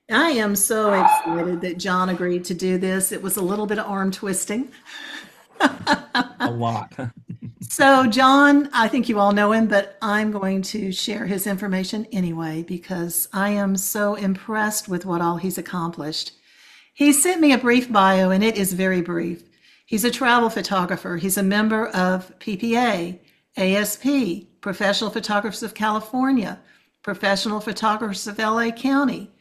I am so excited that John agreed to do this. It was a little bit of arm twisting. A lot. So, John, I think you all know him, but I'm going to share his information anyway because I am so impressed with what all he's accomplished. He sent me a brief bio, and it is very brief. He's a travel photographer. He's a member of PPA, ASP, Professional Photographers of California, Professional Photographers of LA County.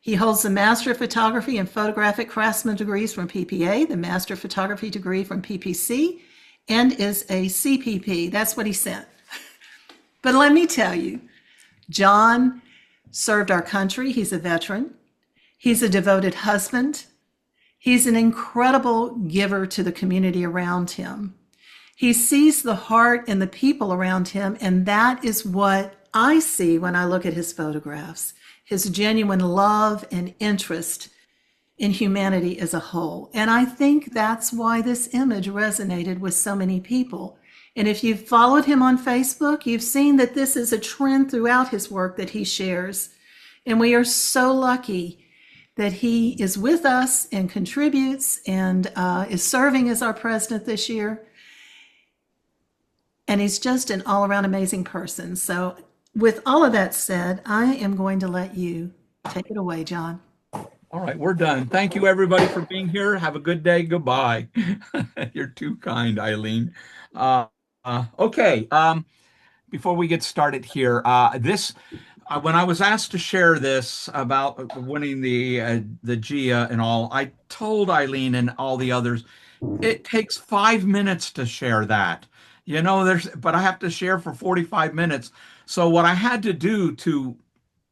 He holds the Master of Photography and Photographic Craftsman degrees from PPA, the Master of Photography degree from PPC, and is a CPP. That's what he sent. But let me tell you, John served our country. He's a veteran. He's a devoted husband. He's an incredible giver to the community around him. He sees the heart in the people around him, and that is what I see when I look at his photographs, his genuine love and interest in humanity as a whole. And I think that's why this image resonated with so many people. And if you've followed him on Facebook, you've seen that this is a trend throughout his work that he shares. And we are so lucky that he is with us and contributes and is serving as our president this year. And he's just an all around amazing person. So, with all of that said, I am going to let you take it away, John. All right, we're done. Thank you, everybody, for being here. Have a good day. Goodbye. You're too kind, Eileen. Uh, okay. Before we get started here, when I was asked to share this about winning the GIA and all, I told Eileen and all the others, it takes 5 minutes to share that. But I have to share for 45 minutes. So what I had to do to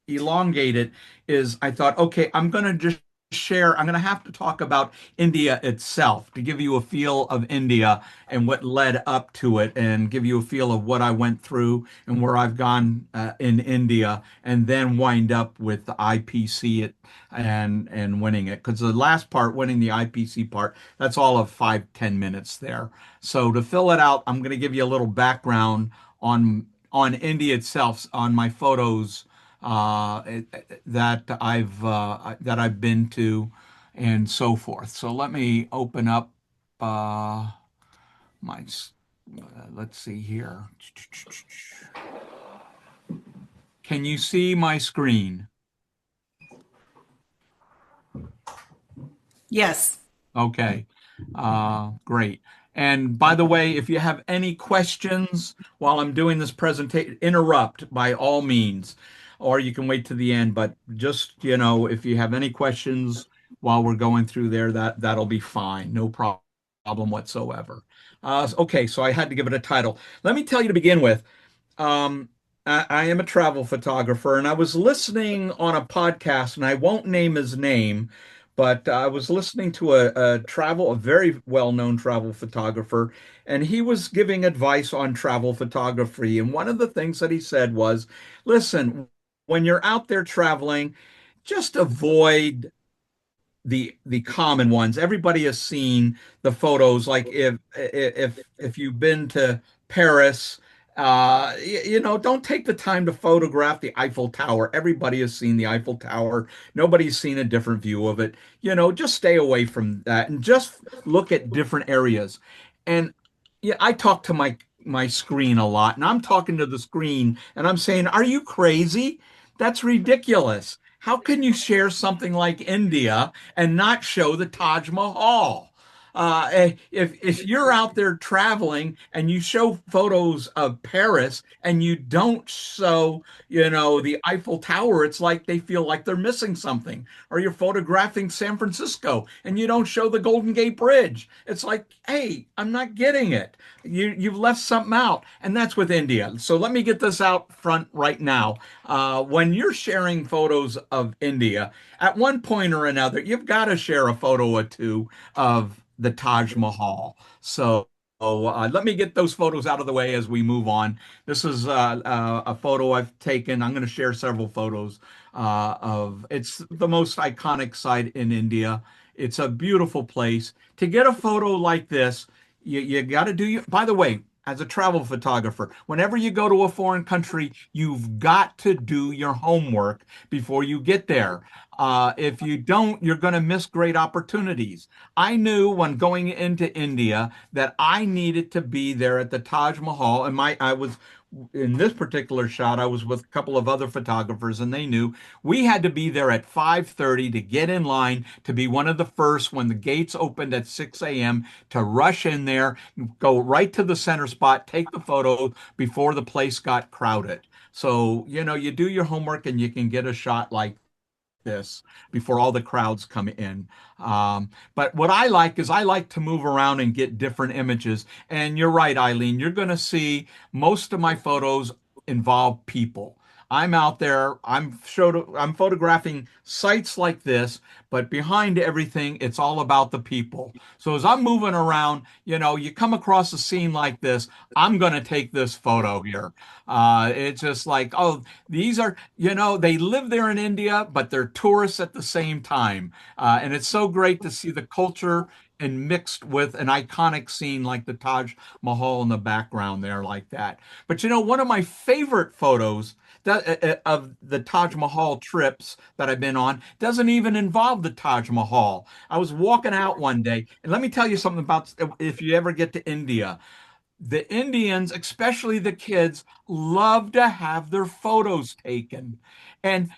elongate it is I thought, okay, I'm going to have to talk about India itself to give you a feel of India and what led up to it and give you a feel of what I went through and where I've gone in India and then wind up with the IPC and winning it. Because the last part, winning the IPC part, that's all of 5-10 minutes there. So to fill it out, I'm going to give you a little background on India itself, on my photos that I've been to, and so forth. So let me open up my. Let's see here. Can you see my screen? Yes. Okay. Great. And by the way, if you have any questions while I'm doing this presentation, interrupt by all means, or you can wait to the end. But just, if you have any questions while we're going through there, that'll be fine. No problem whatsoever. Okay, so I had to give it a title. Let me tell you to begin with. I am a travel photographer, and I was listening on a podcast, and I won't name his name, but I was listening to a very well-known travel photographer, and he was giving advice on travel photography. And one of the things that he said was, listen, when you're out there traveling, just avoid the common ones. Everybody has seen the photos. Like if you've been to Paris, don't take the time to photograph the Eiffel Tower. Everybody has seen the Eiffel Tower. Nobody's seen a different view of it. Just stay away from that and just look at different areas. And yeah, I talk to my screen a lot, and I'm talking to the screen and I'm saying, "Are you crazy? That's ridiculous. How can you share something like India and not show the Taj Mahal?" If you're out there traveling and you show photos of Paris and you don't show, the Eiffel Tower, it's like they feel like they're missing something. Or you're photographing San Francisco and you don't show the Golden Gate Bridge. It's like, hey, I'm not getting it. You've left something out, and that's with India. So let me get this out front right now. When you're sharing photos of India, at one point or another, you've got to share a photo or two of the Taj Mahal. So let me get those photos out of the way as we move on. This is a photo I've taken. I'm going to share several photos of. It's the most iconic site in India. It's a beautiful place. To get a photo like this, you got to do. By the way, as a travel photographer. Whenever you go to a foreign country, you've got to do your homework before you get there. If you don't, you're going to miss great opportunities. I knew when going into India that I needed to be there at the Taj Mahal, and I was in this particular shot, I was with a couple of other photographers, and they knew we had to be there at 5:30 to get in line to be one of the first when the gates opened at 6 a.m. to rush in there, go right to the center spot, take the photo before the place got crowded. So, you do your homework and you can get a shot like this before all the crowds come in. But what I like is I like to move around and get different images. And you're right, Eileen, you're going to see most of my photos involve people. I'm out there, I'm photographing sites like this, but behind everything, it's all about the people. So as I'm moving around, you come across a scene like this, I'm going to take this photo here. It's just like, oh, these are, they live there in India, but they're tourists at the same time. And it's so great to see the culture and mixed with an iconic scene like the Taj Mahal in the background there, like that. But one of my favorite photos of the Taj Mahal trips that I've been on doesn't even involve the Taj Mahal. I was walking out one day, and let me tell you something about if you ever get to India. The Indians, especially the kids, love to have their photos taken. And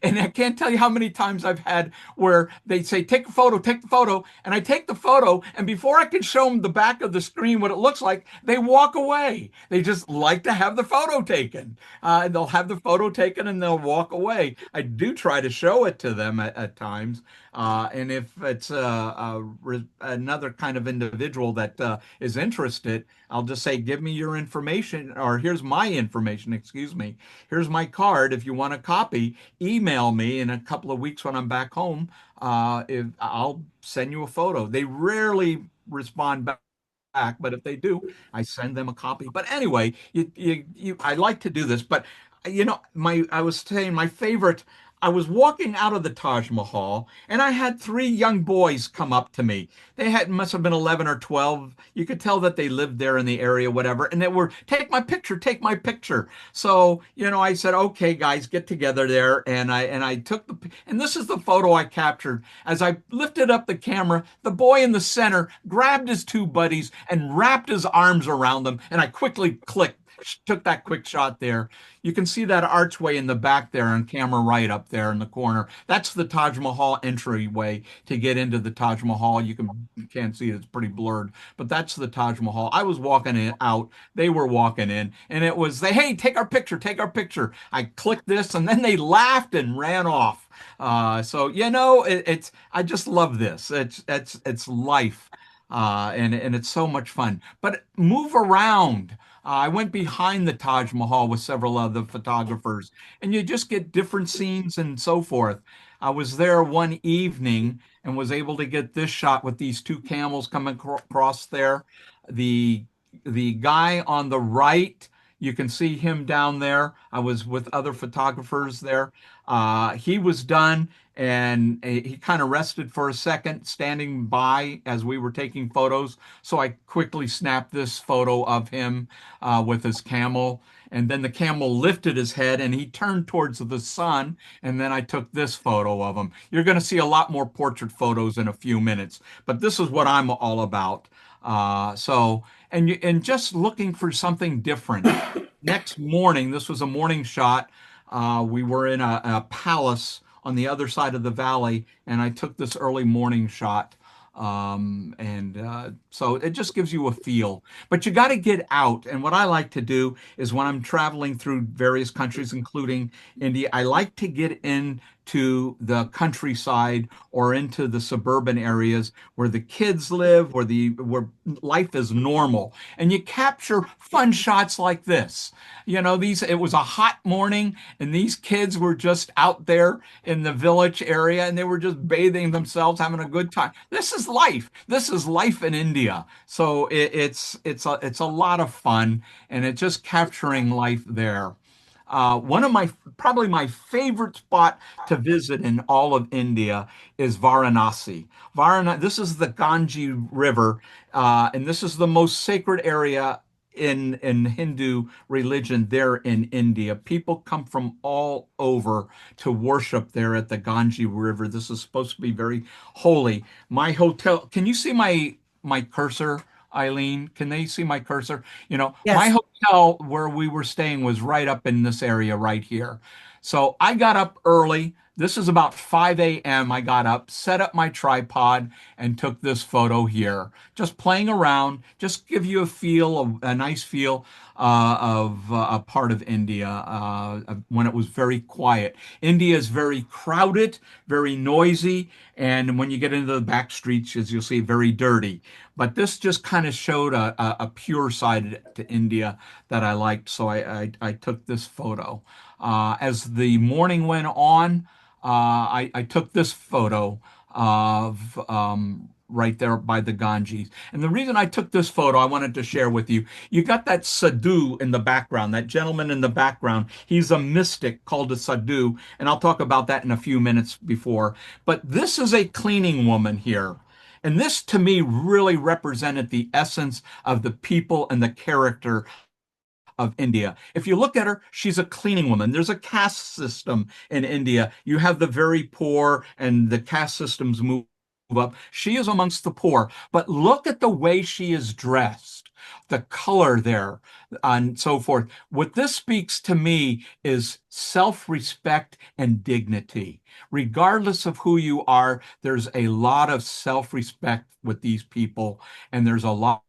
and I can't tell you how many times I've had where they say, take the photo, and I take the photo, and before I can show them the back of the screen what it looks like, they walk away. They just like to have the photo taken. They'll have the photo taken and they'll walk away. I do try to show it to them at times. And if it's another kind of individual that is interested, I'll just say, give me your information, or here's my information, excuse me. Here's my card. If you want a copy, email me in a couple of weeks when I'm back home. If I'll send you a photo. They rarely respond back, but if they do, I send them a copy. But anyway, I like to do this, but I was saying my favorite. I was walking out of the Taj Mahal, and I had three young boys come up to me. They had must have been 11 or 12. You could tell that they lived there in the area, whatever. And they were, take my picture, take my picture. So, I said, okay, guys, get together there. And I took and this is the photo I captured. As I lifted up the camera, the boy in the center grabbed his two buddies and wrapped his arms around them. And I quickly took that quick shot there. You can see that archway in the back there on camera right up there in the corner. That's the Taj Mahal entryway to get into the Taj Mahal. You can't see it, it's pretty blurred, but that's the Taj Mahal. I was walking out, they were walking in, and it was hey, take our picture, take our picture. I clicked this, and then they laughed and ran off. So it's I just love this. It's life. And it's so much fun. But move around. I went behind the Taj Mahal with several other photographers, and you just get different scenes and so forth. I was there one evening and was able to get this shot with these two camels coming across there. The the guy on the right, you can see him down there. I was with other photographers there. He was done and he kind of rested for a second, standing by as we were taking photos. So I quickly snapped this photo of him with his camel. And then the camel lifted his head and he turned towards the sun. And then I took this photo of him. You're going to see a lot more portrait photos in a few minutes, but this is what I'm all about. And just looking for something different. Next morning, this was a morning shot. We were in a palace on the other side of the valley, and I took this early morning shot. So it just gives you a feel. But you got to get out. And what I like to do is when I'm traveling through various countries, including India, I like to get into the countryside or into the suburban areas where the kids live, where life is normal. And you capture fun shots like this. It was a hot morning and these kids were just out there in the village area and they were just bathing themselves, having a good time. This is life. This is life in India. So it's a lot of fun, and it's just capturing life there. One of probably my favorite spot to visit in all of India is Varanasi. This is the Ganges River, and this is the most sacred area in Hindu religion there in India. People come from all over to worship there at the Ganges River. This is supposed to be very holy. My hotel, can you see my cursor, Eileen? Can they see my cursor? My Yes. hotel where we were staying was right up in this area right here. So I got up early. This is about 5 a.m. I got up, set up my tripod, and took this photo here. Just playing around, just give you a nice feel of a part of India when it was very quiet. India is very crowded, very noisy, and when you get into the back streets, as you'll see, very dirty. But this just kind of showed a pure side to India that I liked, so I took this photo. As the morning went on, I took this photo of right there by the Ganges. And the reason I took this photo, I wanted to share with you. You got that sadhu in the background, that gentleman in the background. He's a mystic called a sadhu, and I'll talk about that in a few minutes before. But this is a cleaning woman here. And this to me really represented the essence of the people and the character of India. If you look at her, she's a cleaning woman. There's a caste system in India. You have the very poor, and the caste systems move up. She is amongst the poor, but look at the way she is dressed, the color there, and so forth. What this speaks to me is self-respect and dignity. Regardless of who you are, there's a lot of self-respect with these people, and there's a lot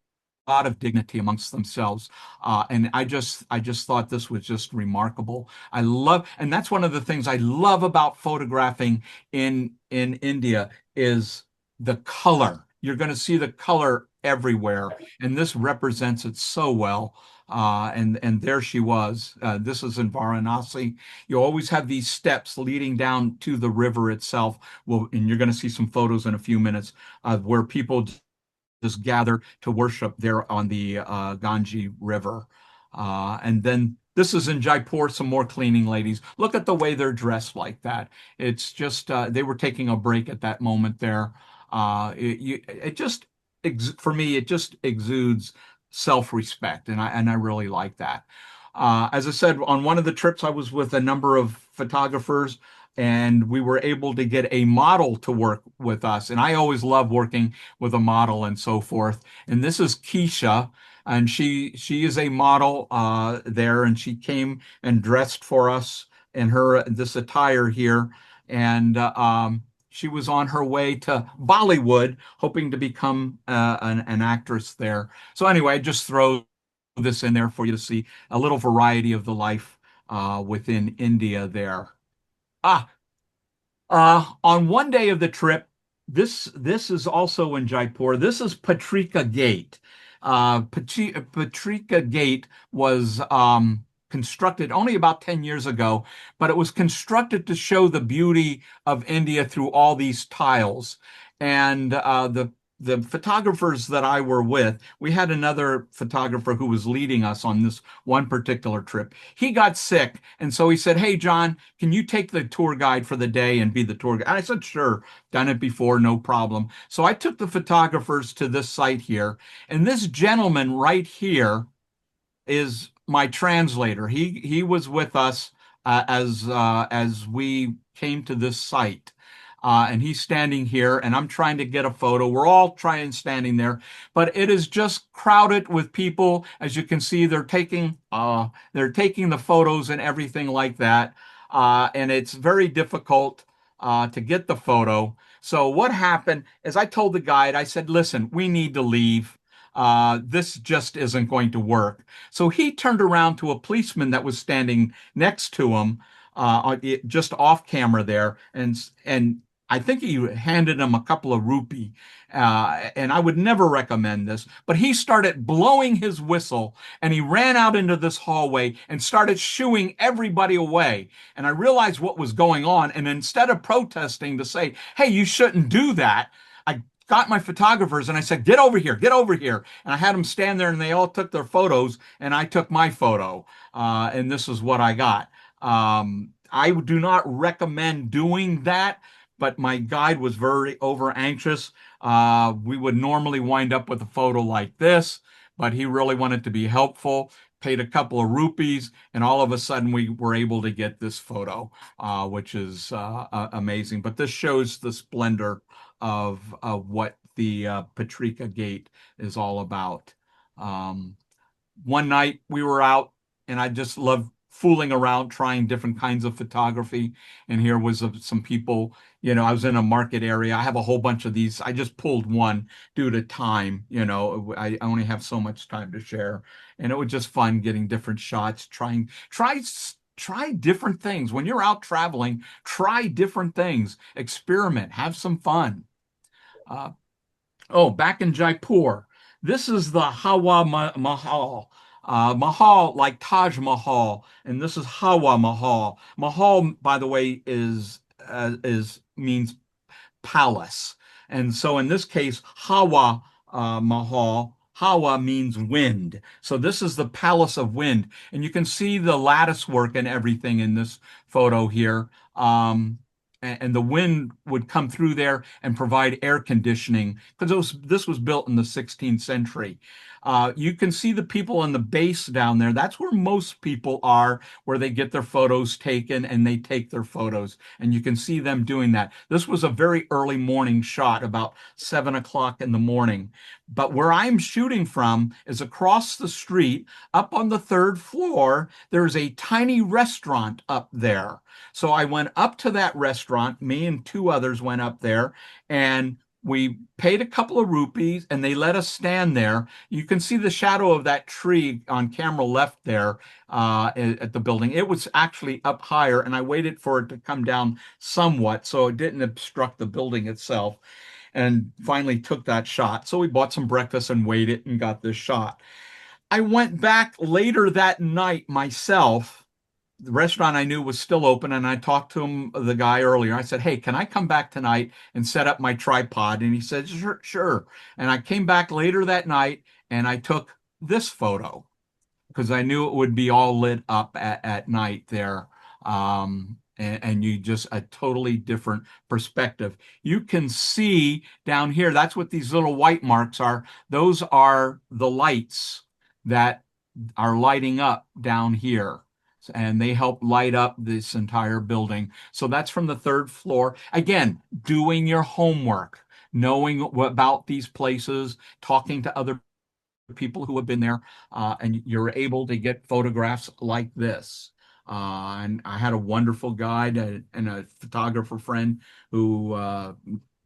of dignity amongst themselves. And I just thought this was just remarkable. And that's one of the things I love about photographing in India is the color. You're going to see the color everywhere, and this represents it so well. And there she was. This is in Varanasi. You always have these steps leading down to the river itself. Well, and you're going to see some photos in a few minutes of where people just gather to worship there on the Ganges River. And then this is in Jaipur, some more cleaning ladies. Look at the way they're dressed like that. It's just, they were taking a break at that moment there. It just, for me, it just exudes self-respect, and I really like that. As I said, on one of the trips, I was with a number of photographers, and we were able to get a model to work with us. And I always love working with a model and so forth. And this is Keisha, and she is a model there, and she came and dressed for us in her this attire here, and she was on her way to Bollywood, hoping to become an actress there. So anyway, I just throw this in there for you to see a little variety of the life within India there. Ah, on one day of the trip, this is also in Jaipur. This is Patrika Gate. Patrika Gate was constructed only about 10 years ago, but it was constructed to show the beauty of India through all these tiles. And the photographers that I were with, we had another photographer who was leading us on this one particular trip. He got sick, and so he said, "Hey, John, can you take the tour guide for the day and be the tour guide?" And I said, "Sure, done it before, no problem." So I took the photographers to this site here, and this gentleman right here is my translator. He was with us as we came to this site. And he's standing here, and I'm trying to get a photo. We're all trying standing there, but it is just crowded with people. As you can see, they're taking the photos and everything like that, and it's very difficult to get the photo. So what happened is I told the guide, I said, "Listen, we need to leave. This just isn't going to work." So he turned around to a policeman that was standing next to him, just off camera there, and I think he handed him a couple of rupee. And I would never recommend this, but he started blowing his whistle, and he ran out into this hallway and started shooing everybody away. And I realized what was going on. And instead of protesting to say, "Hey, you shouldn't do that," I got my photographers and I said, "Get over here, get over here." And I had them stand there, and they all took their photos, and I took my photo. And this is what I got. I do not recommend doing that, but my guide was very over anxious. We would normally wind up with a photo like this, but he really wanted to be helpful, paid a couple of rupees, and all of a sudden we were able to get this photo, which is amazing. But this shows the splendor of what the Patrika Gate is all about. Um, One night we were out, and I just loved fooling around, trying different kinds of photography. And here was some people, I was in a market area. I have a whole bunch of these. I just pulled one due to time. I only have so much time to share. And it was just fun getting different shots, try different things. When you're out traveling, try different things, experiment, have some fun. Uh, Oh, back in Jaipur. This is the Mahal. Mahal, like Taj Mahal, and this is Hawa Mahal. Mahal, by the way, is means palace. And so in this case, Hawa Mahal, Hawa means wind. So this is the palace of wind. And you can see the lattice work and everything in this photo here. And the wind would come through there and provide air conditioning because this was built in the 16th century. You can see the people on the base down there. That's where most people are, where they get their photos taken and they take their photos. And you can see them doing that. This was a very early morning shot, about 7 o'clock in the morning. But where I'm shooting from is across the street, up on the third floor. There's a tiny restaurant up there. So I went up to that restaurant. Me and two others went up there, and we paid a couple of rupees and they let us stand there. You can see the shadow of that tree on camera left there at the building. It was actually up higher, and I waited for it to come down somewhat so it didn't obstruct the building itself, and finally took that shot. So we bought some breakfast and waited and got this shot. I went back later that night myself. The restaurant I knew was still open, and I talked to him, the guy earlier. I said, "Hey, can I come back tonight and set up my tripod?" And he said, "Sure, sure." And I came back later that night and I took this photo because I knew it would be all lit up at night there. And you just a totally different perspective. You can see down here, that's what these little white marks are. Those are the lights that are lighting up down here. And they help light up this entire building. So that's from the third floor. Again, doing your homework, knowing about these places, talking to other people who have been there, and you're able to get photographs like this. And I had a wonderful guide and a photographer friend who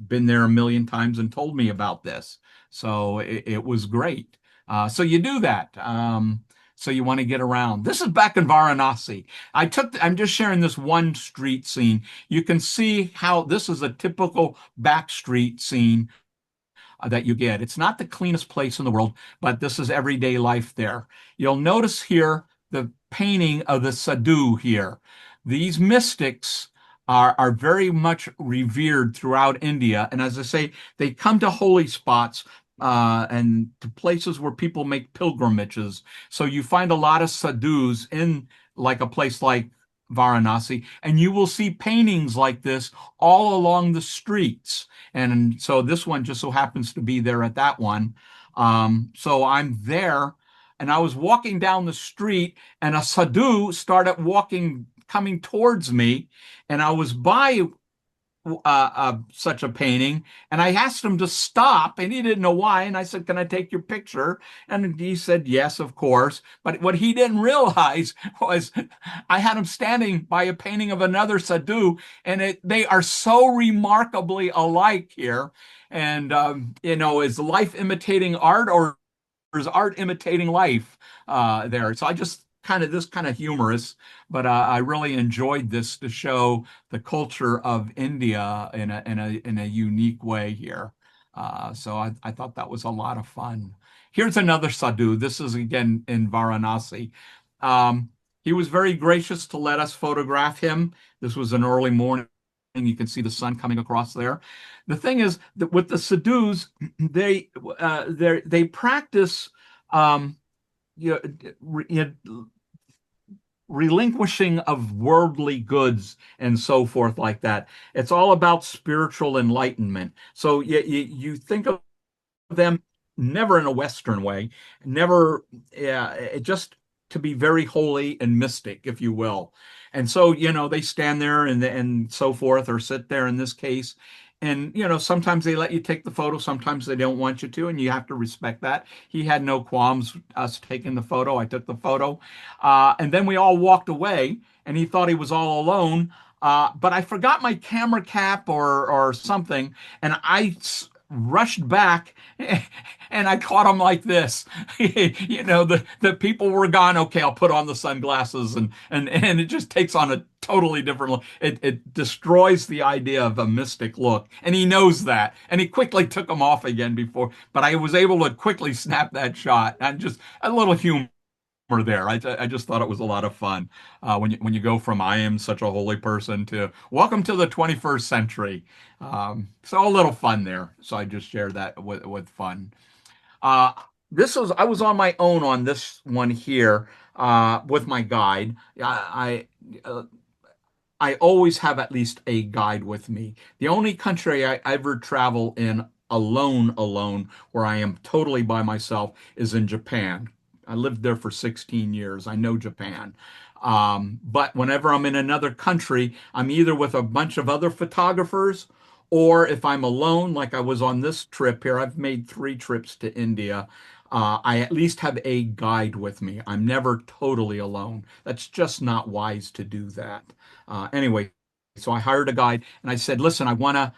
been there a million times and told me about this. So it was great. So you do that. So you want to get around. This is back in Varanasi. I'm just sharing this one street scene. You can see how this is a typical back street scene that you get. It's not the cleanest place in the world, but this is everyday life there. You'll notice here the painting of the sadhu here. These mystics are very much revered throughout India. And as I say, they come to holy spots and to places where people make pilgrimages. So you find a lot of sadhus in like a place like Varanasi, and you will see paintings like this all along the streets. And so this one just so happens to be there at that one. So I'm there, and I was walking down the street, and a sadhu started coming towards me, and I was by such a painting, and I asked him to stop, and he didn't know why. And I said, "Can I take your picture?" And he said, "Yes, of course." But what he didn't realize was I had him standing by a painting of another sadhu, and they are so remarkably alike here. And is life imitating art, or is art imitating life there? So I just this kind of humorous, but I really enjoyed this to show the culture of India in a unique way here. So I thought that was a lot of fun. Here's another sadhu. This is again in Varanasi. He was very gracious to let us photograph him. This was an early morning. You can see the sun coming across there. The thing is that with the sadhus, they practice you know, relinquishing of worldly goods and so forth like that. It's all about spiritual enlightenment. So you think of them never in a Western way, never, yeah, it just to be very holy and mystic, if you will. And so, they stand there and so forth, or sit there in this case. And, sometimes they let you take the photo, sometimes they don't want you to, and you have to respect that. He had no qualms us taking the photo. I took the photo. And then we all walked away, and he thought he was all alone. But I forgot my camera cap or something, and rushed back and I caught him like this. The people were gone. Okay, I'll put on the sunglasses, and it just takes on a totally different look. It destroys the idea of a mystic look. And he knows that. And he quickly took them off again but I was able to quickly snap that shot. And just a little humor there. I just thought it was a lot of fun when you go from I am such a holy person to welcome to the 21st century. So a little fun there. So I just shared that with fun. Uh, I was on my own on this one here with my guide. I always have at least a guide with me. The only country I ever travel in alone, where I am totally by myself, is in Japan. I lived there for 16 years. I know Japan. But whenever I'm in another country, I'm either with a bunch of other photographers, or if I'm alone, like I was on this trip here, I've made 3 trips to India. I at least have a guide with me. I'm never totally alone. That's just not wise to do that. Anyway, so I hired a guide and I said, listen, I want to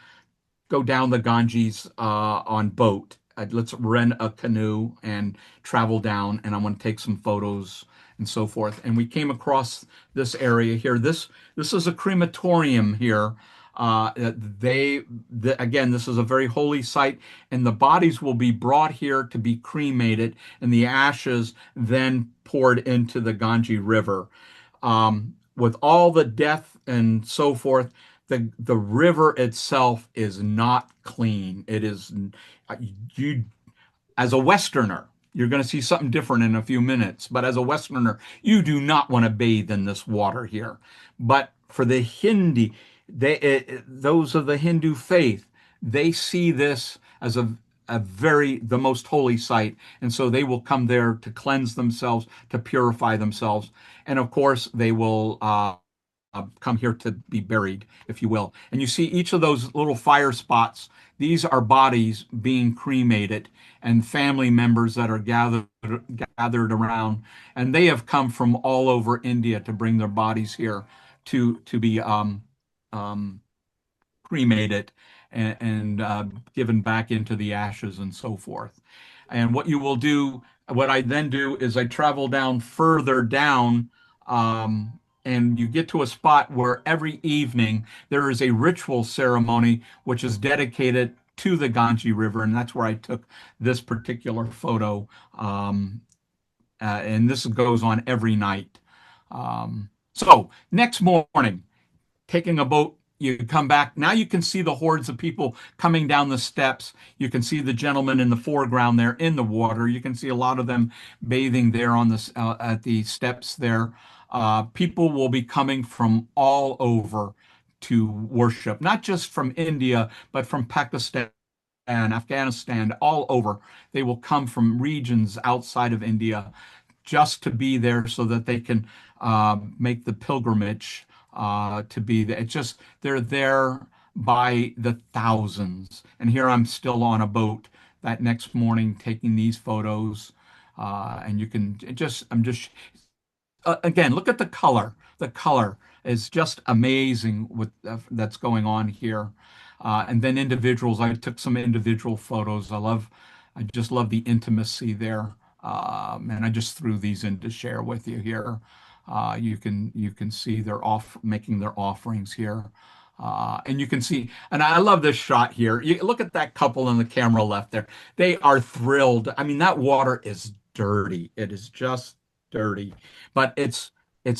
go down the Ganges on boat. Let's rent a canoe and travel down, and I want to take some photos and so forth. And we came across this area here. This is a crematorium here. Again, this is a very holy site, and the bodies will be brought here to be cremated, and the ashes then poured into the Ganges River. With all the death and so forth, the river itself is not clean. It is you as a Westerner, you're going to see something different in a few minutes. But as a Westerner, you do not want to bathe in this water here. But for the Hindi, those of the Hindu faith, they see this as the most holy site, and so they will come there to cleanse themselves, to purify themselves, and of course they will come here to be buried, if you will. And you see each of those little fire spots. These are bodies being cremated, and family members that are gathered around, and they have come from all over India to bring their bodies here to be um, cremated and given back into the ashes and so forth. And what I then do is I travel down further down, and you get to a spot where every evening there is a ritual ceremony which is dedicated to the Ganges River, and that's where I took this particular photo. And this goes on every night. So next morning, taking a boat. You come back. Now you can see the hordes of people coming down the steps. You can see the gentleman in the foreground there in the water. You can see a lot of them bathing there at the steps there. People will be coming from all over to worship, not just from India, but from Pakistan and Afghanistan, all over. They will come from regions outside of India just to be there so that they can make the pilgrimage to be there. They're there by the thousands. And here I'm still on a boat that next morning taking these photos. And you can I'm just, again, look at the color. The color is just amazing with that's going on here. And then individuals, I took some individual photos. I just love the intimacy there. And I just threw these in to share with you here. You can see they're off making their offerings here. And you can see, and I love this shot here. You look at that couple in the camera left there. They are thrilled. I mean, that water is dirty. It is just dirty, but it's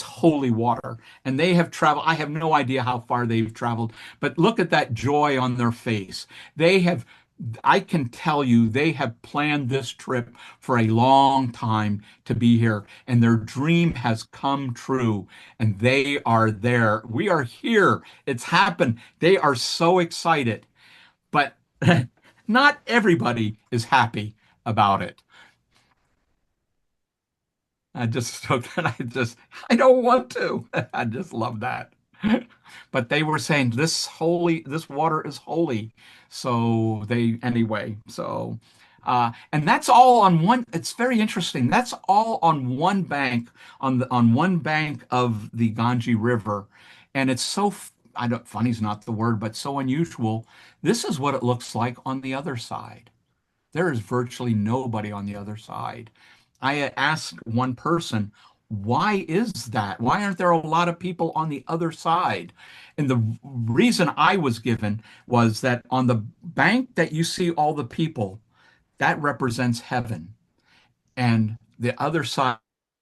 holy water. And they have traveled. I have no idea how far they've traveled, but look at that joy on their face. I can tell you they have planned this trip for a long time to be here, and their dream has come true, and they are there. We are here. It's happened. They are so excited, but not everybody is happy. about it. I just took that. I don't want to. I just love that. But they were saying this water is holy. So anyway, and that's all on one, it's very interesting. That's all on one bank, on one bank of the Ganges River. And it's I don't, funny's not the word, but so unusual. This is what it looks like on the other side. There is virtually nobody on the other side. I asked one person, why is that? Why aren't there a lot of people on the other side? And the reason I was given was that on the bank that you see all the people, that represents heaven. And the other side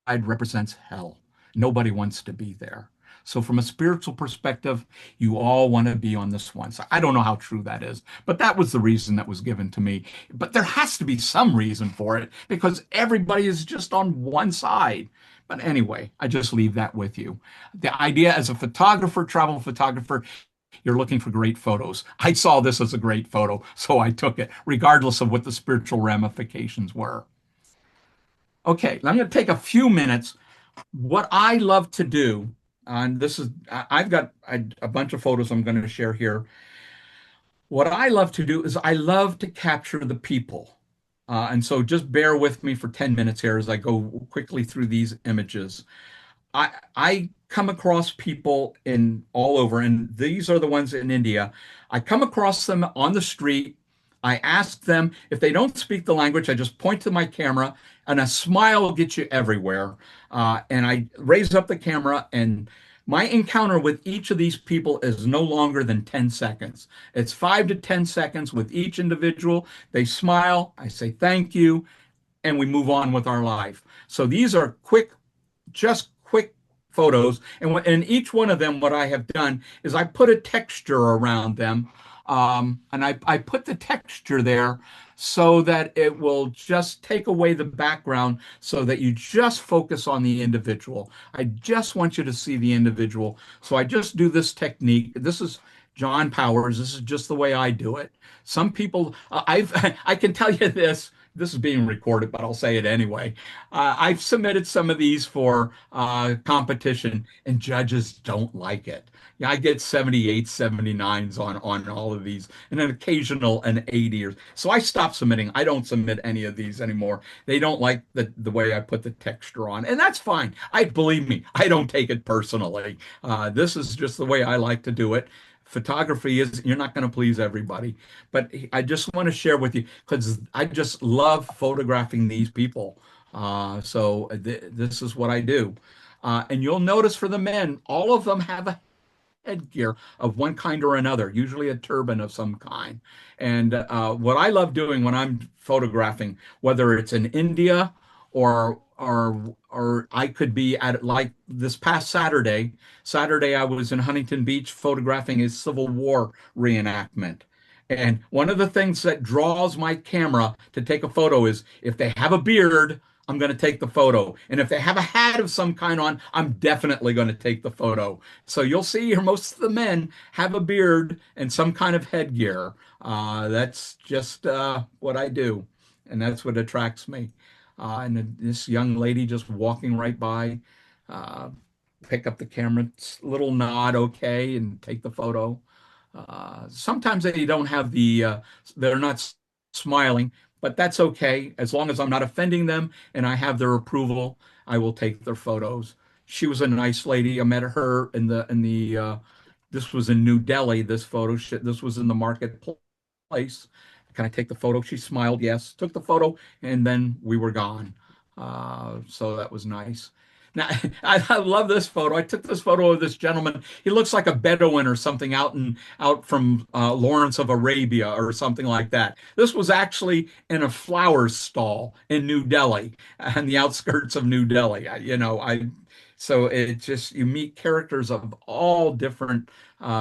represents hell. Nobody wants to be there. So, from a spiritual perspective, you all want to be on this one side. I don't know how true that is, but that was the reason that was given to me. But there has to be some reason for it because everybody is just on one side. But anyway, I just leave that with you. The idea as a photographer, travel photographer, you're looking for great photos. I saw this as a great photo, so I took it, regardless of what the spiritual ramifications were. Okay, I'm going to take a few minutes. What I love to do, and I've got a bunch of photos I'm going to share here. What I love to do is I love to capture the people. And so just bear with me for 10 minutes here as I go quickly through these images. I come across people in all over, and these are the ones in India. I come across them on the street. I ask them if they don't speak the language. I just point to my camera, and a smile will get you everywhere. And I raise up the camera, and my encounter with each of these people is no longer than 10 seconds. It's 5 to 10 seconds with each individual. They smile. I say thank you, and we move on with our life. So these are just quick photos. And in each one of them, what I have done is I put a texture around them. And I put the texture there so that it will just take away the background so that you just focus on the individual. I just want you to see the individual. So I just do this technique. This is John Powers. This is just the way I do it. Some people, I can tell you this. This is being recorded, but I'll say it anyway. I've submitted some of these for competition, and judges don't like it. Yeah, I get 78, 79s on all of these, and an 80 or so. I stopped submitting. I don't submit any of these anymore. They don't like the way I put the texture on, and that's fine. I believe me, I don't take it personally. This is just the way I like to do it. Photography is, you're not going to please everybody, but I just want to share with you because I just love photographing these people. This is what I do. And you'll notice for the men, all of them have a headgear of one kind or another, usually a turban of some kind. And what I love doing when I'm photographing, whether it's in India or I could be at, like this past Saturday. Saturday I was in Huntington Beach photographing a Civil War reenactment. And one of the things that draws my camera to take a photo is if they have a beard, I'm going to take the photo. And if they have a hat of some kind on, I'm definitely going to take the photo. So you'll see here, most of the men have a beard and some kind of headgear. That's just what I do. And that's what attracts me. And this young lady just walking right by, uh, pick up the camera, little nod, okay, and take the photo. Sometimes they don't have they're not smiling, but that's okay. As long as I'm not offending them and I have their approval, I will take their photos. She was a nice lady. I met her this was in New Delhi, this photo. This was in the marketplace. Can I take the photo? She smiled, yes, took the photo, and then we were gone. So that was nice. Now, I love this photo. I took this photo of this gentleman. He looks like a Bedouin or something out from Lawrence of Arabia or something like that. This was actually in a flower stall in New Delhi, on the outskirts of New Delhi. So it just, you meet characters of all different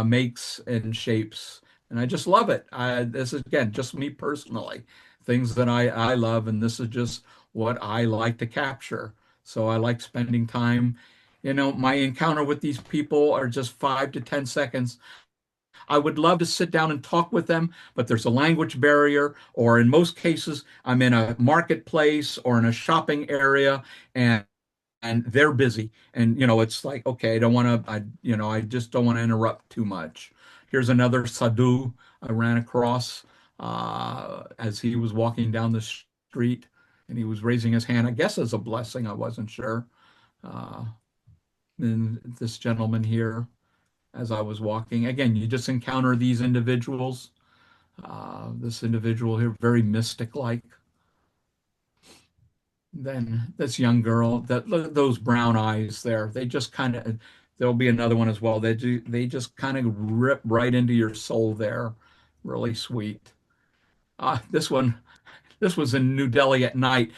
makes and shapes, and I just love it. This is again just me personally, things that I love, and this is just what I like to capture. So I like spending time. My encounter with these people are just 5 to 10 seconds. I would love to sit down and talk with them, but there's a language barrier, or in most cases, I'm in a marketplace or in a shopping area, and they're busy. And it's like, okay, I don't want to, I just don't want to interrupt too much. Here's another sadhu I ran across as he was walking down the street, and he was raising his hand, I guess as a blessing. I wasn't sure. Uh, and this gentleman here, as I was walking, again, you just encounter these individuals. This individual here, very mystic-like. Then this young girl, those brown eyes there, they just kind of, there'll be another one as well. They just kind of rip right into your soul there. Really sweet. This one, this was in New Delhi at night.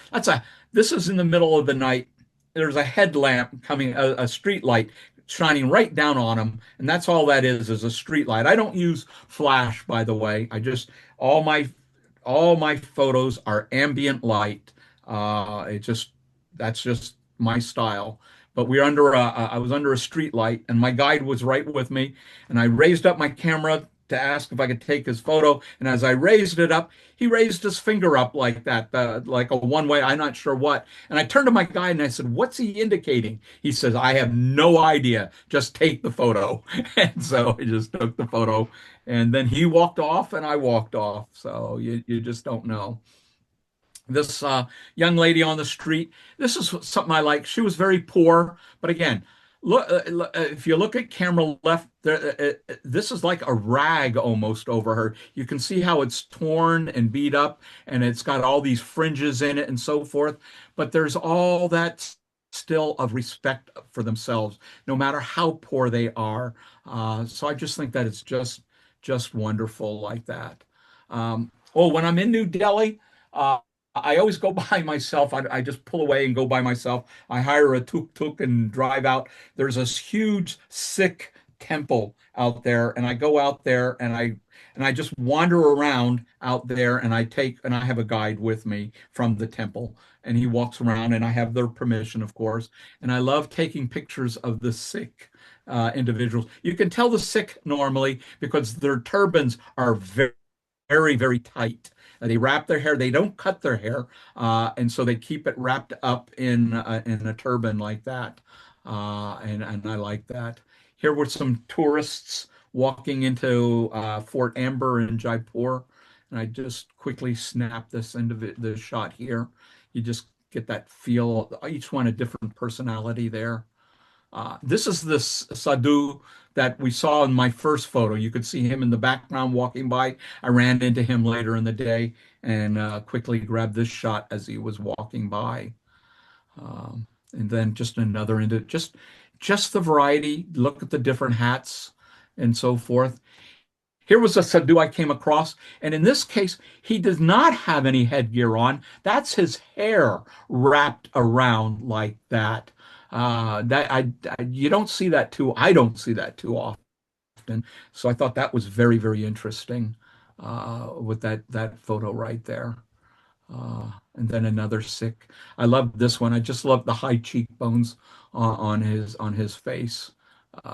This is in the middle of the night. There's a headlamp coming, a street light shining right down on them, and that's all that is a street light. I don't use flash, by the way. All my all my photos are ambient light. It just That's just my style. But I was under a street light, and my guide was right with me, and I raised up my camera to ask if I could take his photo. And as I raised it up, he raised his finger up like that, like a one way, I'm not sure what. And I turned to my guide and I said, "What's he indicating?" He says, "I have no idea. Just take the photo." And so I just took the photo. And then he walked off and I walked off. So you just don't know. This young lady on the street, this is something I like. She was very poor, but again, if you look at camera left, this is like a rag almost over her. You can see how it's torn and beat up, and it's got all these fringes in it and so forth. But there's all that still of respect for themselves, no matter how poor they are. So I just think that it's just wonderful like that. When I'm in New Delhi. I always go by myself. I just pull away and go by myself. I hire a tuk-tuk and drive out. There's this huge Sikh temple out there, and I go out there and I just wander around out there, and I have a guide with me from the temple, and he walks around, and I have their permission, of course. And I love taking pictures of the Sikh individuals. You can tell the Sikh normally because their turbans are very, very tight. They wrap their hair. They don't cut their hair, and so they keep it wrapped up in a turban like that. And I like that. Here were some tourists walking into Fort Amber in Jaipur, and I just quickly snapped the shot here. You just get that feel. Each one a different personality there. This is this sadhu that we saw in my first photo. You could see him in the background walking by. I ran into him later in the day and quickly grabbed this shot as he was walking by. And then just another into just the variety. Look at the different hats and so forth. Here was a sadhu I came across, and in this case, he does not have any headgear on. That's his hair wrapped around like that. You don't see that too. I don't see that too often. So I thought that was very, very interesting with that photo right there. And then another Sikh. I love this one. I just love the high cheekbones on his face.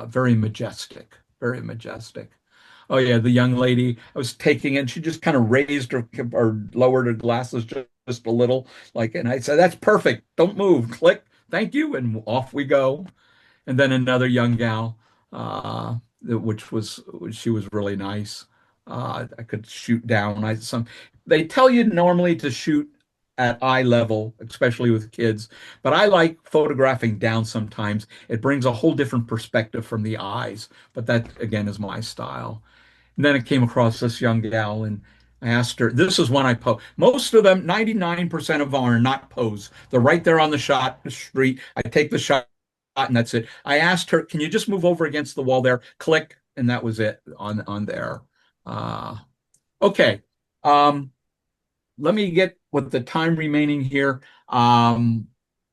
Very majestic, very majestic. Oh yeah, the young lady I was taking it, she just kind of raised her or lowered her glasses just a little, and I said, "That's perfect. Don't move." Click. Thank you, and off we go. And then another young gal, she was really nice. I could shoot down. They tell you normally to shoot at eye level, especially with kids, but I like photographing down sometimes. It brings a whole different perspective from the eyes, but that again is my style. And then I came across this young gal and I asked her, this is one I pose. Most of them, 99% of them are not posed. They're right there on the street. I take the shot and that's it. I asked her, "Can you just move over against the wall there?" Click, and that was it on there. Uh, okay. Um, Let me get with the time remaining here. The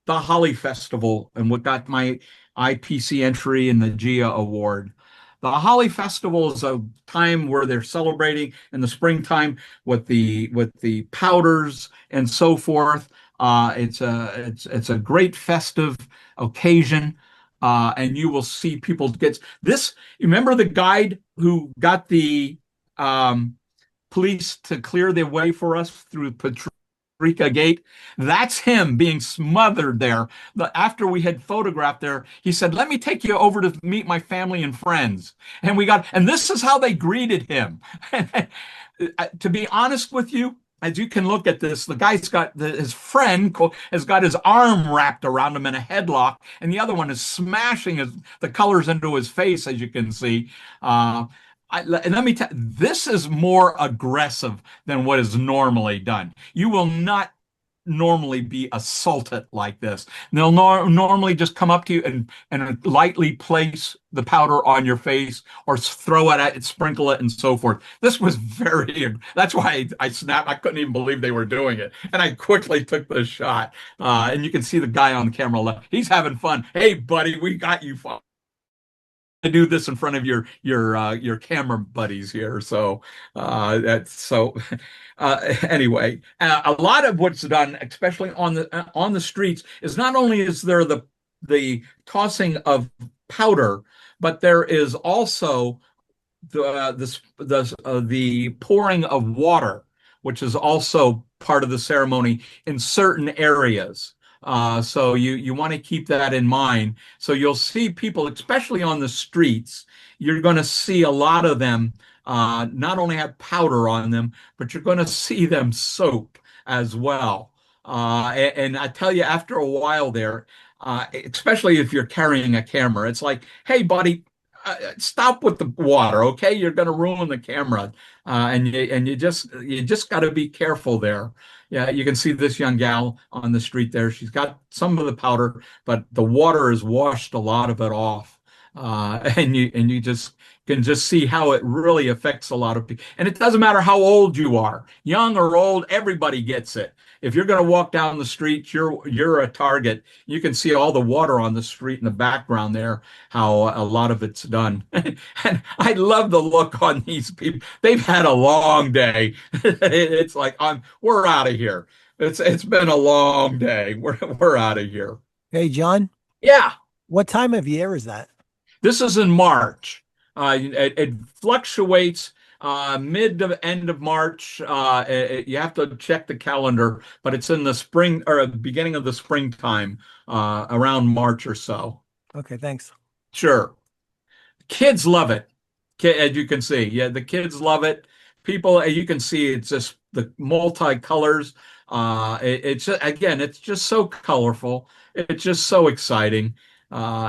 Holly Festival and what got my IPC entry in the GIA Award. The Holly Festival is a time where they're celebrating in the springtime with the powders and so forth. It's a great festive occasion. and you will see people get this. Remember the guide who got the um, police to clear the way for us through Paprika Gate? That's him being smothered there. After we had photographed there, he said, "Let me take you over to meet my family and friends." And this is how they greeted him. To be honest with you, as you can look at this, the guy's got his friend has got his arm wrapped around him in a headlock, and the other one is smashing the colors into his face, as you can see. And let me tell you, this is more aggressive than what is normally done. You will not normally be assaulted like this. They'll normally just come up to you and lightly place the powder on your face or throw it at it, sprinkle it, and so forth. This was that's why I snapped. I couldn't even believe they were doing it. And I quickly took the shot. And you can see the guy on the camera left. He's having fun. Hey, buddy, we got you fun to do this in front of your camera buddies here. So that's so. Anyway, a lot of what's done, especially on the streets, is not only is there the tossing of powder, but there is also the pouring of water, which is also part of the ceremony in certain areas. So you want to keep that in mind. So you'll see people, especially on the streets, you're going to see a lot of them not only have powder on them, but you're going to see them soap as well. And I tell you, after a while there, especially if you're carrying a camera, it's like, hey, buddy, stop with the water, okay? You're going to ruin the camera, and you just got to be careful there. Yeah, you can see this young gal on the street there. She's got some of the powder, but the water has washed a lot of it off, and you just can just see how it really affects a lot of people. And it doesn't matter how old you are, young or old, everybody gets it. If you're going to walk down the street, you're a target. You can see all the water on the street in the background there, how a lot of it's done. And I love the look on these people. They've had a long day. It's like we're out of here. It's been a long day. We're out of here. Hey, John, Yeah, what time of year is that? this is in March. It fluctuates mid to end of March. You have to check the calendar, but it's in the spring or beginning of the springtime, around March or so. Okay, thanks. Sure. Kids love it, as you can see. Yeah, the kids love it. People, you can see it's just the multicolors. Again, it's just so colorful. It's just so exciting.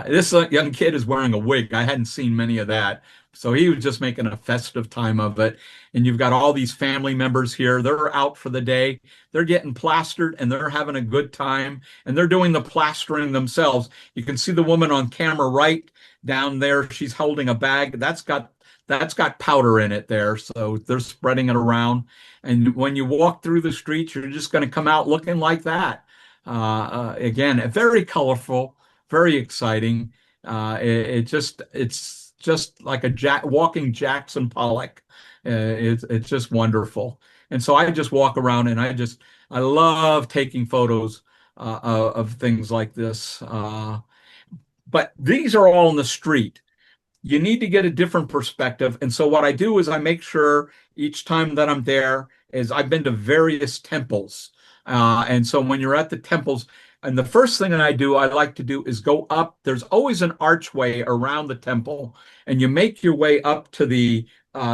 This young kid is wearing a wig. I hadn't seen many of that. So he was just making a festive time of it. And you've got all these family members here. They're out for the day. They're getting plastered and they're having a good time. And they're doing the plastering themselves. You can see the woman on camera right down there. She's holding a bag. That's got powder in it there. So they're spreading it around. And when you walk through the streets, you're just going to come out looking like that. Again, very colorful, very exciting. It's just like a walking Jackson Pollock. It's just wonderful. And so I just walk around and I love taking photos of things like this. But these are all in the street. You need to get a different perspective. And so what I do is I make sure each time that I'm there is I've been to various temples. And so when you're at the temples, and the first thing that I like to do is go up. There's always an archway around the temple, and you make your way up to the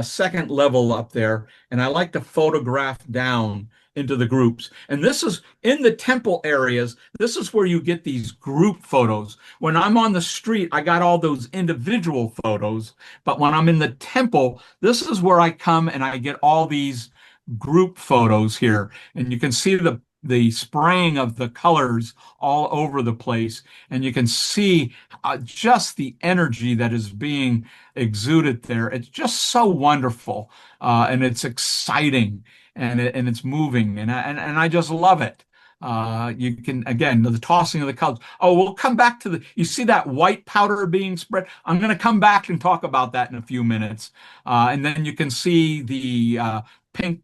second level up there. And I like to photograph down into the groups. And this is in the temple areas. This is where you get these group photos. When I'm on the street, I got all those individual photos. But when I'm in the temple, this is where I come and I get all these group photos here. And you can see the spraying of the colors all over the place. And you can see just the energy that is being exuded there. It's just so wonderful. And it's exciting and it's moving. And I just love it. You can, again, the tossing of the colors. Oh, we'll come back to you see that white powder being spread? I'm going to come back and talk about that in a few minutes. And then you can see the pink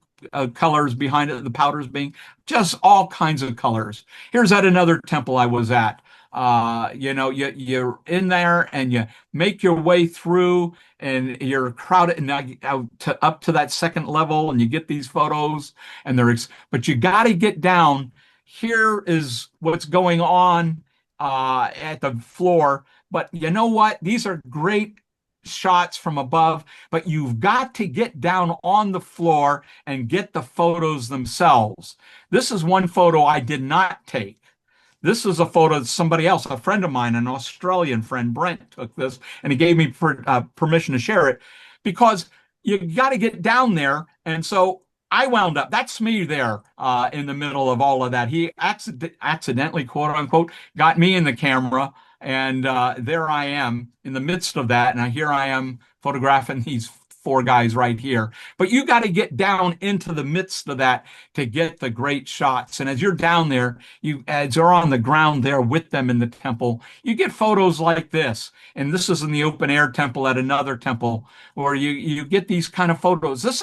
colors behind it, the powders being just all kinds of colors. Here's at another temple I was at. You're in there and you make your way through and you're crowded and up to that second level and you get these photos and but you got to get down. Here is what's going on at the floor. But you know what? These are great shots from above, but you've got to get down on the floor and get the photos themselves. This is one photo I did not take. This is a photo that somebody else, a friend of mine, an Australian friend, Brent, took this, and he gave me permission to share it because you got to get down there. And so I wound up, that's me there in the middle of all of that. He accidentally, quote unquote, got me in the camera. And there I am in the midst of that. And here I am photographing these four guys right here. But you got to get down into the midst of that to get the great shots. And as you're down there, as you're on the ground there with them in the temple, you get photos like this. And this is in the open air temple at another temple where you get these kind of photos. This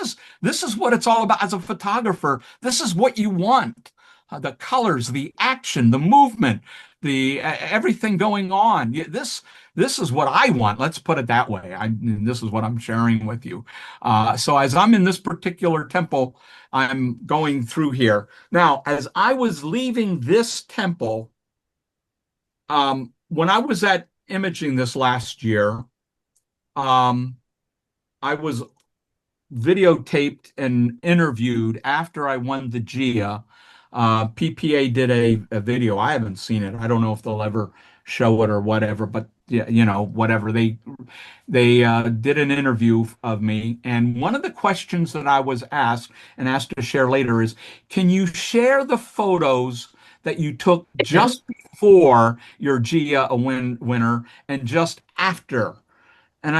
is what it's all about as a photographer. This is what you want. The colors, the action, the movement, the everything going on. This is what I want. Let's put it that way. This is what I'm sharing with you. So as I'm in this particular temple, I'm going through here. Now, as I was leaving this temple, when I was at imaging this last year, I was videotaped and interviewed after I won the GIA. PPA did a video. I haven't seen it. I don't know if they'll ever show it or whatever, but yeah, whatever. They did an interview of me, and one of the questions that I was asked and asked to share later is, can you share the photos that you took just before your GIA winner and just after? And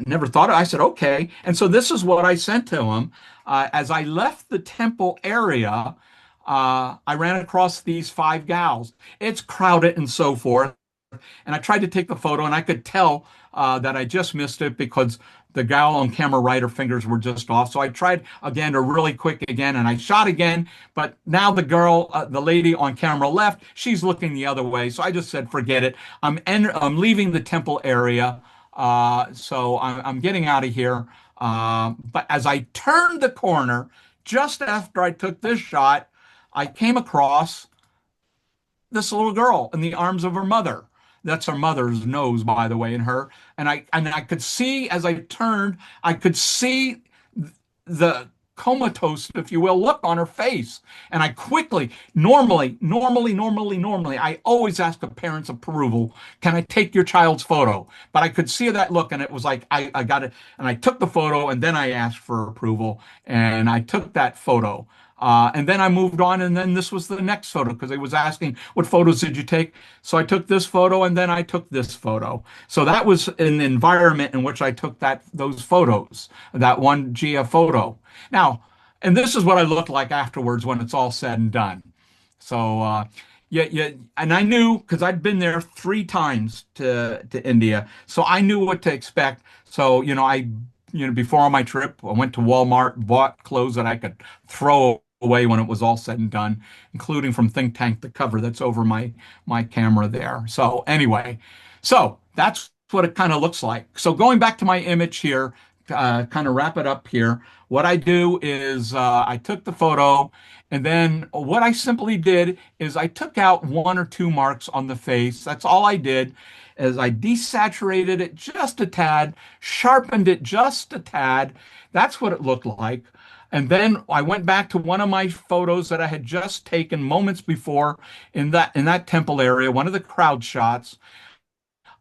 never thought of it. I said, okay. And so this is what I sent to him. As I left the temple area, I ran across these five gals. It's crowded and so forth. And I tried to take the photo, and I could tell that I just missed it because the gal on camera right, her fingers were just off. So I tried again to really quick again, and I shot again. But now the lady on camera left. She's looking the other way. So I just said, forget it. I'm leaving the temple area. So I'm getting out of here. But as I turned the corner, just after I took this shot, I came across this little girl in the arms of her mother. That's her mother's nose, by the way, in her. And I could see as I turned, I could see the comatose, if you will, look on her face. And I quickly, normally, I always ask the parents' approval. Can I take your child's photo? But I could see that look, and it was like, I got it. And I took the photo, and then I asked for approval, and I took that photo. And then I moved on, and then this was the next photo because they was asking, what photos did you take? So I took this photo, and then I took this photo. So that was an environment in which I took those photos, that one GIA photo. Now, and this is what I look like afterwards when it's all said and done. So, yeah, and I knew because I'd been there 3 times to India, so I knew what to expect. So, before my trip, I went to Walmart, bought clothes that I could throw away when it was all said and done, including from Think Tank, the cover that's over my camera there. So anyway, so that's what it kind of looks like. So going back to my image here, kind of wrap it up here. What I do is I took the photo, and then what I simply did is I took out 1 or 2 marks on the face. That's all I did. As I desaturated it just a tad, sharpened it just a tad. That's what it looked like. And then I went back to one of my photos that I had just taken moments before in that temple area, one of the crowd shots.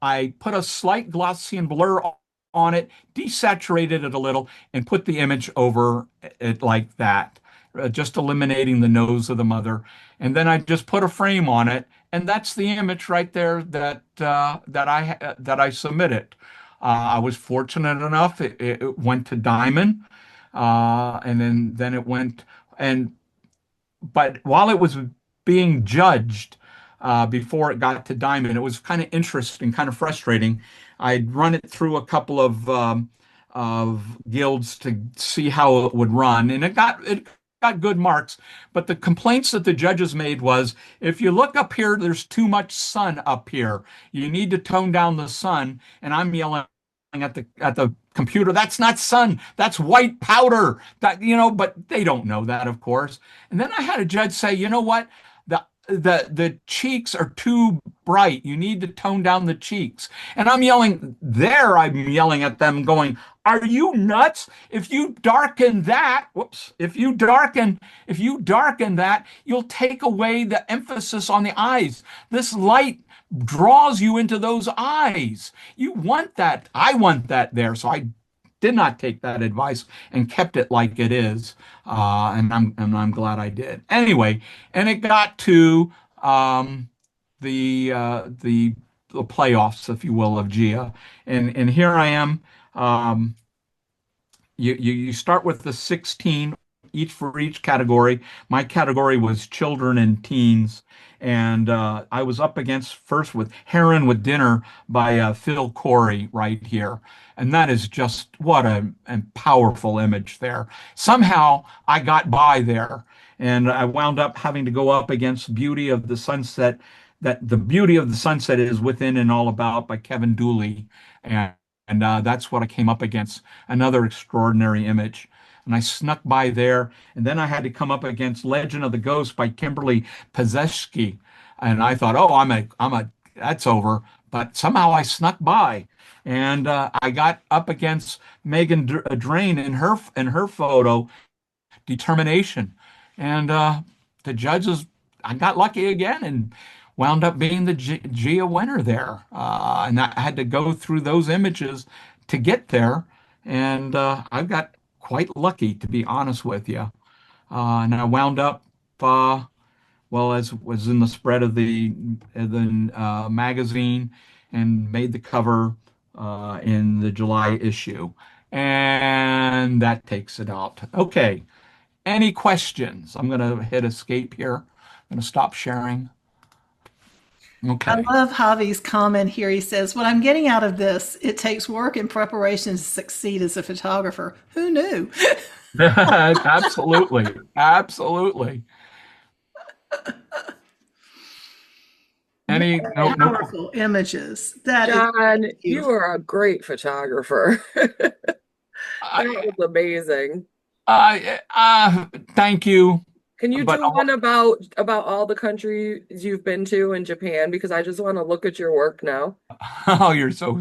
I put a slight Gaussian blur on it, desaturated it a little, and put the image over it like that, just eliminating the nose of the mother. And then I just put a frame on it, and that's the image right there that I submitted. I was fortunate enough; it went to Diamond, and then it went but while it was being judged before it got to Diamond, it was kind of interesting, kind of frustrating. I'd run it through a couple of guilds to see how it would run, and it got got good marks. But the complaints that the judges made was, if you look up here, there's too much sun up here. You need to tone down the sun. And I'm yelling at the computer, that's not sun, that's white powder. That, but they don't know that, of course. And then I had a judge say, you know what? The cheeks are too bright. You need to tone down the cheeks. And I'm yelling at them going, are you nuts? If you darken that, if you darken that, you'll take away the emphasis on the eyes. This light draws you into those eyes. You want that. I want that there. So I did not take that advice and kept it like it is. And I'm glad I did. Anyway, and it got to the playoffs, if you will, of GIA. And here I am. You start with the 16 each for each category. My category was children and teens, and I was up against first with Heron with Dinner by Phil Corey right here. And that is just what a powerful image there. Somehow I got by there, and I wound up having to go up against Beauty of the Sunset. That the Beauty of the Sunset is Within and All About by Kevin Dooley, and that's what I came up against. Another extraordinary image. And I snuck by there. And then I had to come up against Legend of the Ghost by Kimberly Pazeszki. And I thought, oh, that's over. But somehow I snuck by. And I got up against Megan Drain in her photo, Determination. And the judges, I got lucky again and wound up being the GIA winner there. And I had to go through those images to get there. And I got quite lucky, to be honest with you. And I wound up, as was in the spread of the magazine, and made the cover in the July issue. And that takes it out. Okay. Any questions? I'm going to hit escape here. I'm going to stop sharing. Okay. I love Javi's comment here. He says, what I'm getting out of this, it takes work and preparation to succeed as a photographer. Who knew? Absolutely. Absolutely. No, Powerful images. That John, is you are a great photographer. That was amazing. Thank you. Can you do one about all the countries you've been to in Japan? Because I just want to look at your work now. Oh, you're so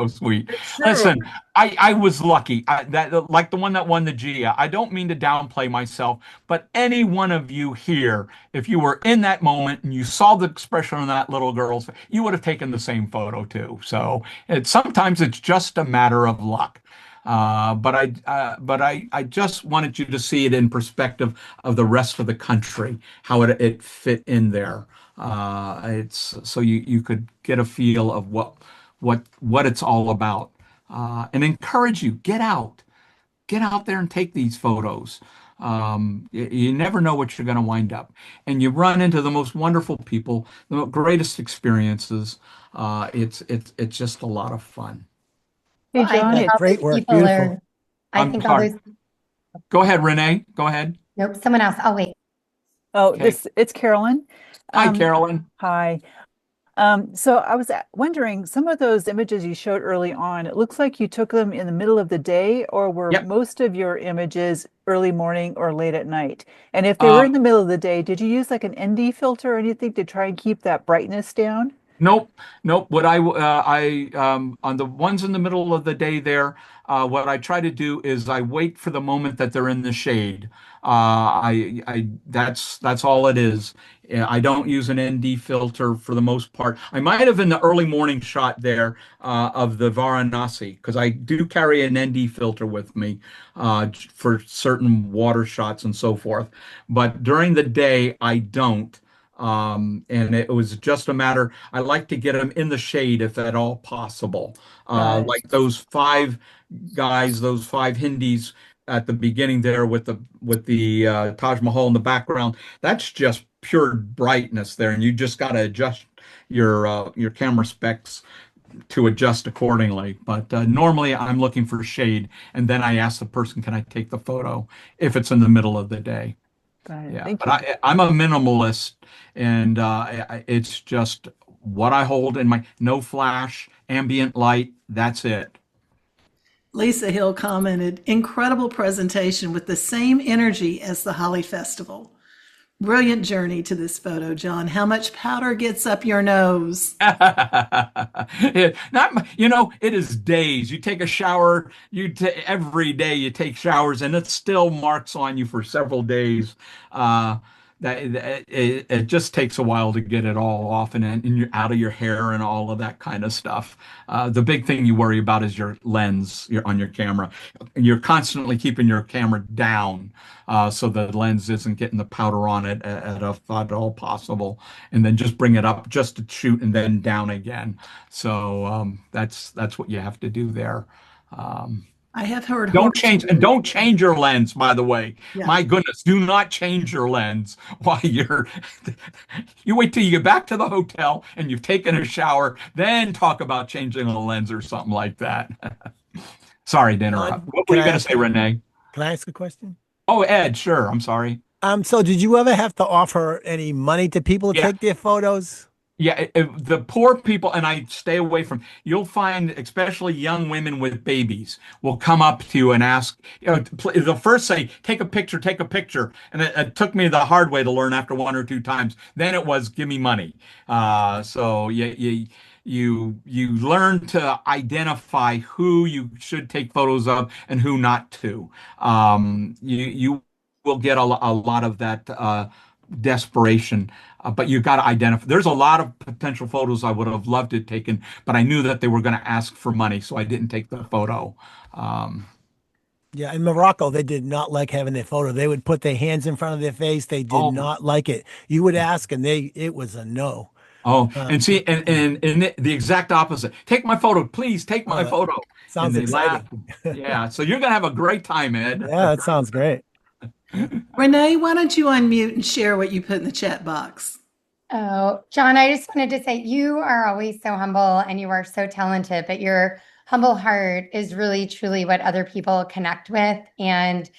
sweet. Listen, I was lucky. Like the one that won the GIA. I don't mean to downplay myself, but any one of you here, if you were in that moment and you saw the expression on that little girl's face, you would have taken the same photo too. So sometimes it's just a matter of luck. But I just wanted you to see it in perspective of the rest of the country, how it fit in there. It's so you could get a feel of what it's all about, and encourage you, get out there and take these photos. You never know what you're going to wind up, and you run into the most wonderful people, the greatest experiences. It's just a lot of fun. Hey, John, it's great work. Beautiful. I'm sorry. Go ahead, Renee. Go ahead. Nope, someone else. I'll wait. Oh, Okay. it's Carolyn. Hi, Carolyn. Hi. So I was wondering, some of those images you showed early on, it looks like you took them in the middle of the day, or were Yep. most of your images early morning or late at night? And if they were in the middle of the day, did you use like an ND filter or anything to try and keep that brightness down? Nope. What on the ones in the middle of the day there, what I try to do is I wait for the moment that they're in the shade. That's all it is. I don't use an ND filter for the most part. I might have in the early morning shot there of the Varanasi, because I do carry an ND filter with me for certain water shots and so forth. But during the day, I don't. And it was just a matter, I like to get them in the shade if at all possible. Right. Like those five guys, those five Hindis at the beginning there with the Taj Mahal in the background. That's just pure brightness there, and you just got to adjust your camera specs to adjust accordingly. But normally I'm looking for shade, and then I ask the person, can I take the photo if it's in the middle of the day? Got it. Yeah, Thank but you. I'm a minimalist, and it's just what I hold in my no flash, ambient light. That's it. Lisa Hill commented, incredible presentation with the same energy as the Holly Festival. Brilliant journey to this photo, John. How much powder gets up your nose? It is days. You take a shower, every day you take showers, and it still marks on you for several days. Uh, it just takes a while to get it all off and you're out of your hair and all of that kind of stuff. The big thing you worry about is your lens on your camera. You're constantly keeping your camera down so the lens isn't getting the powder on it at all possible, and then just bring it up just to shoot and then down again. So that's what you have to do there. I have heard Don't horror change and stories. don't change your lens, by the way. Yeah. My goodness, do not change your lens while you wait till you get back to the hotel and you've taken a shower, then talk about changing a lens or something like that. Sorry to interrupt. What were Can you I going to ask say, Renee? Can I ask a question? Oh, Ed, sure. I'm sorry. So did you ever have to offer any money to people to Yeah. take their photos? Yeah, the poor people, and I stay away from, you'll find especially young women with babies will come up to you and ask, they'll first say, take a picture, take a picture. And it took me the hard way to learn after one or two times. Then it was, give me money. So you learn to identify who you should take photos of and who not to. You will get a lot of that desperation. But you got to identify. There's a lot of potential photos I would have loved to have taken, but I knew that they were going to ask for money, so I didn't take the photo. Yeah, in Morocco, they did not like having their photo. They would put their hands in front of their face. They did Oh, not like it. You would ask, and it was a no. and see, and the exact opposite. Take my photo, please. Take my that photo. sounds And they laugh. exciting. Yeah, so you're going to have a great time, Ed. Yeah, that sounds great. Renee, why don't you unmute and share what you put in the chat box? Oh, John, I just wanted to say you are always so humble and you are so talented, but your humble heart is really, truly what other people connect with. And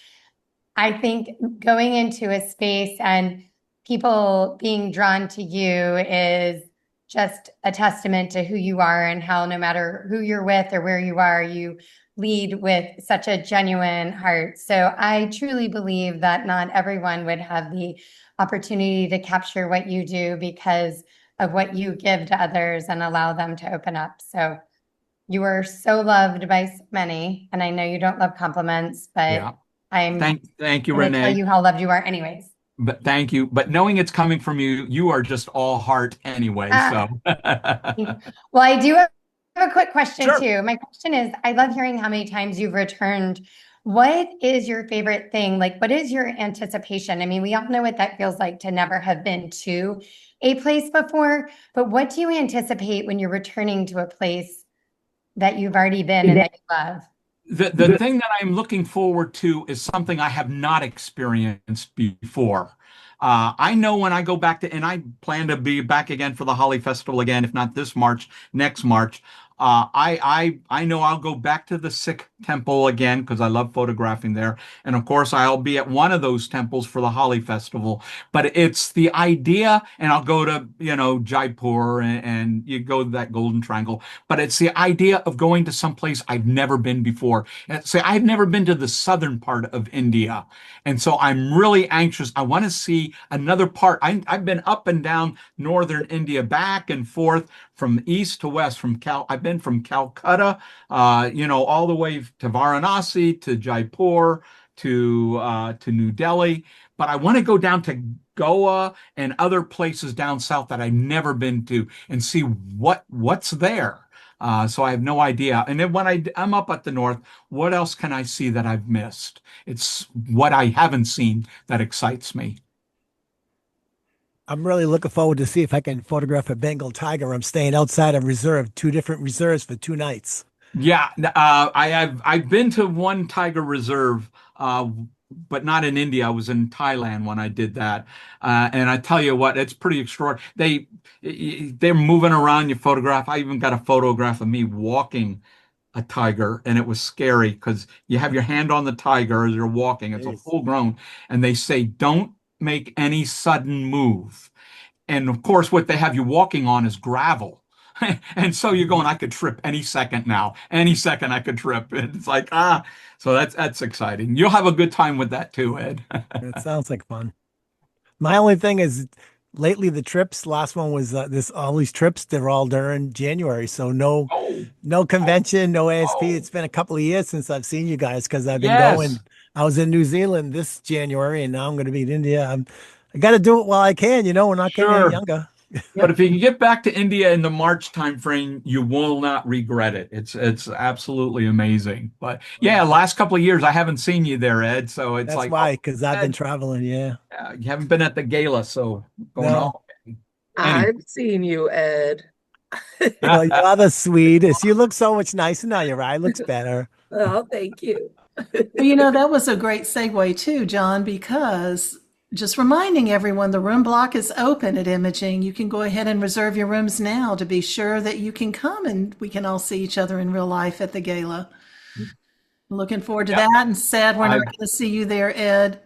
I think going into a space and people being drawn to you is just a testament to who you are and how no matter who you're with or where you are, you lead with such a genuine heart. So I truly believe that not everyone would have the opportunity to capture what you do because of what you give to others and allow them to open up. So you are so loved by so many, and I know you don't love compliments, but Yeah. I'm Thank you, going to tell Renee. you how loved you are anyways. But thank you. But knowing it's coming from you, you are just all heart anyway. So Well, I do have a quick question Sure. too. My question is, I love hearing how many times you've returned. What is your favorite thing? Like, what is your anticipation? I mean, we all know what that feels like to never have been to a place before, but what do you anticipate when you're returning to a place that you've already been and that you love? The thing that I'm looking forward to is something I have not experienced before. I know when I go back and I plan to be back again for the Holly Festival again, if not this March, next March. I know I'll go back to the Sikh temple again because I love photographing there. And of course, I'll be at one of those temples for the Holly Festival. But it's the idea, and I'll go to, Jaipur and you go to that Golden Triangle. But it's the idea of going to someplace I've never been before. And say, I've never been to the southern part of India. And so I'm really anxious. I want to see another part. I've been up and down northern India, back and forth from east to west. I've been from Calcutta, all the way to Varanasi, to Jaipur, to New Delhi. But I want to go down to Goa and other places down south that I've never been to and see what's there. So I have no idea. And then when I'm up at the north, what else can I see that I've missed? It's what I haven't seen that excites me. I'm really looking forward to see if I can photograph a Bengal tiger. I'm staying outside a reserve, 2 different reserves for 2 nights. Yeah, I've been to one tiger reserve but not in India. I was in Thailand when I did that. And I tell you what, it's pretty extraordinary. They're moving around, you photograph. I even got a photograph of me walking a tiger, and it was scary because you have your hand on the tiger as you're walking. It's a Jeez. full grown, and they say, don't make any sudden move. And of course, what they have you walking on is gravel. And so you're going, I could trip any second now. Any second I could trip. And it's like, so that's exciting. You'll have a good time with that too, Ed. It sounds like fun. My only thing is lately the trips, last one was all these trips, they're all during January. So no convention, no ASP. It's been a couple of years since I've seen you guys because I've been going. I was in New Zealand this January and now I'm going to be in India. I got to do it while I can, we're not getting any younger. But if you can get back to India in the March timeframe, you will not regret it. It's absolutely amazing. But yeah, last couple of years I haven't seen you there, Ed. So it's That's like, why, because I've been traveling. Yeah. You haven't been at the gala, so going on. I've seen you, Ed. Well, you are the sweetest. You look so much nicer now. Your eye looks better. Oh, thank you. Well, that was a great segue too, John, because just reminding everyone the room block is open at Imaging. You can go ahead and reserve your rooms now to be sure that you can come and we can all see each other in real life at the gala. Looking forward to that, and sad we're not going to see you there, Ed.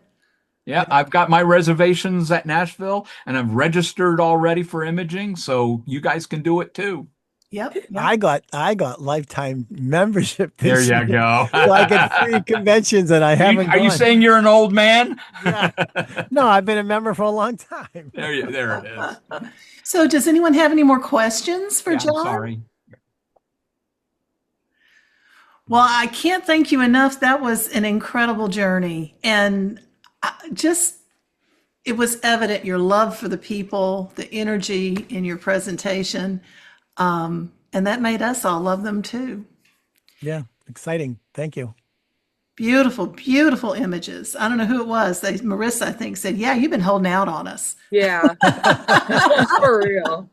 Yeah, I've got my reservations at Nashville and I've registered already for Imaging, so you guys can do it too. Yep. I got lifetime membership There this you year. go. So I get free conventions and I haven't Are you gone. saying you're an old man? Yeah. No, I've been a member for a long time. There it is. So does anyone have any more questions for John? Sorry. Well, I can't thank you enough. That was an incredible journey. And it was evident your love for the people, the energy in your presentation. And that made us all love them too. Yeah, exciting. Thank you. Beautiful, beautiful images. I don't know who it was. Marissa, I think, said, yeah, you've been holding out on us. Yeah. For real.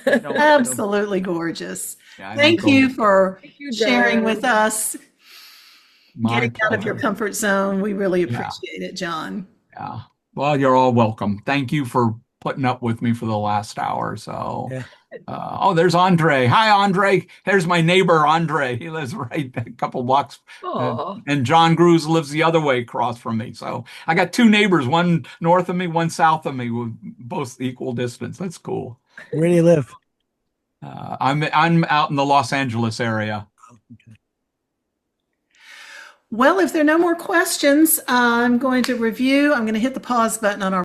Absolutely gorgeous. Yeah, Thank you for sharing Jen. with us, getting out of your pleasure. comfort zone. We really appreciate it, John. Yeah. Well, you're all welcome. Thank you for putting up with me for the last hour. So, Yeah. There's Andre. Hi, Andre. There's my neighbor, Andre. He lives right a couple blocks. Aw. And John Cruz lives the other way across from me. So I got two neighbors, one north of me, one south of me, with both equal distance. That's cool. Where do you live? I'm out in the Los Angeles area. Well, if there are no more questions, I'm going to hit the pause button on our